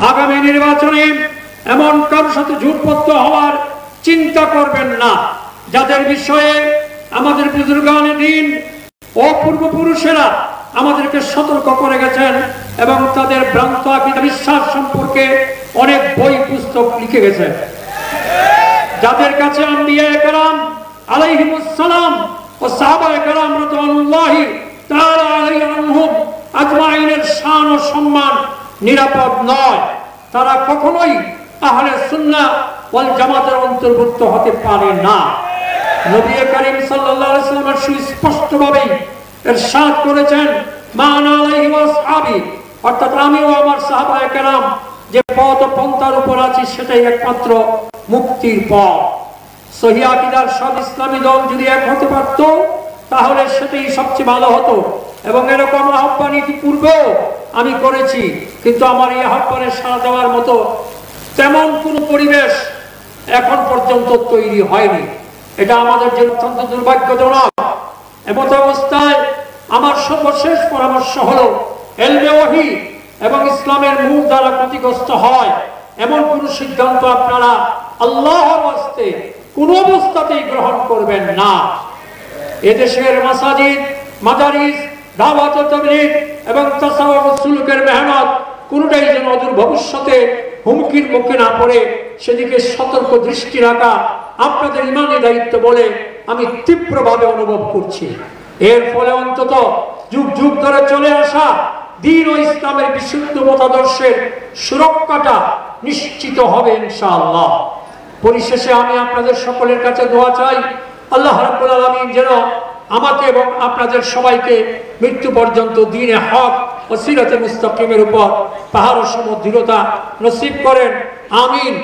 আগামী নির্বাচনে এমন কারোর সাথে জোটবদ্ধ হওয়ার চিন্তা করবেন না, যাদের বিষয়ে আমাদের বুজুর্গানে দিন ও পূর্বপুরুষেরা আমাদেরকে সতর্ক করে গেছেন এবং তাদের ভ্রান্ত আকীদা বিশ্বাস সম্পর্কে অনেক বই পুস্তক লিখে গেছেন। যাদের কাছে আম্বিয়ায়ে কেরাম আলাইহিমুস সালাম ও সাহাবায়ে কেরাম রাদিয়াল্লাহু তাআলা আলাইহিম আজমাইনের শান ও সম্মান নিরাপদ নয়, তারা কখনোই আহলে সুন্নাহ ওয়াল জামাতের অন্তর্ভুক্ত হতে পারে না। নবী করিম সাল্লাল্লাহু আলাইহি ওয়াসাল্লাম সুস্পষ্টভাবে ইরশাদ করেছেন, মা আনা আলাইহি ওয়া আসহাবি, অর্থাৎ আমি ও আমার সাহাবায়ে কেরাম যে পথ পন্থার উপর আছি সেটাই একমাত্র মুক্তির পথ। সহিহ আকীদার সব ইসলামী দল যদি এক হতে পারত তাহলে সেটাই সবচেয়ে ভালো হতো, এবং এরকম আহ্বান ইতিপূর্বেও আমি করেছি, কিন্তু আমার এই আহ্বানে সাড়া দেওয়ার মতো তেমন কোনো পরিবেশ এখন পর্যন্ত তৈরি হয়নি। এটা আমাদের জন্য অত্যন্ত দুর্ভাগ্যজনক। এমত অবস্থায় আমার সর্বশেষ পরামর্শ হলো, ইলমে ওহী এবং ইসলামের মূল দ্বারা ক্ষতিগ্রস্ত হয় এমন কোন সিদ্ধান্ত আপনারা আল্লাহর ওয়াস্তে কোন অবস্থাতেই গ্রহণ করবেন না। এদেশের মাসাজিদ, মাদারিস, দাওয়াত ও তাবলীগ এবং তাসাউফ ও সুলুকের মেহনত কোনটাই যেন অদূর ভবিষ্যতে হুমকির মুখে না পড়ে সেদিকে সতর্ক দৃষ্টি রাখা আপনাদের ইমানি দায়িত্ব বলে আমি তীব্রভাবে অনুভব করছি। এর ফলে অন্তত যুগ যুগ ধরে চলে আসা দ্বীন ও ইসলামের বিশুদ্ধ মতাদর্শের সুরক্ষাটা নিশ্চিত হবে ইনশাআল্লাহ। পরিশেষে আমি আপনাদের সকলের কাছে দোয়া চাই, আল্লাহ রাব্বুল আলামিন যেন আমাকে এবং আপনাদের সবাইকে মৃত্যু পর্যন্ত দ্বীনে হক ও সিরাতে মুস্তাকিমের উপর পাহাড় সম দৃঢ়তা নসিব করেন। আমিন।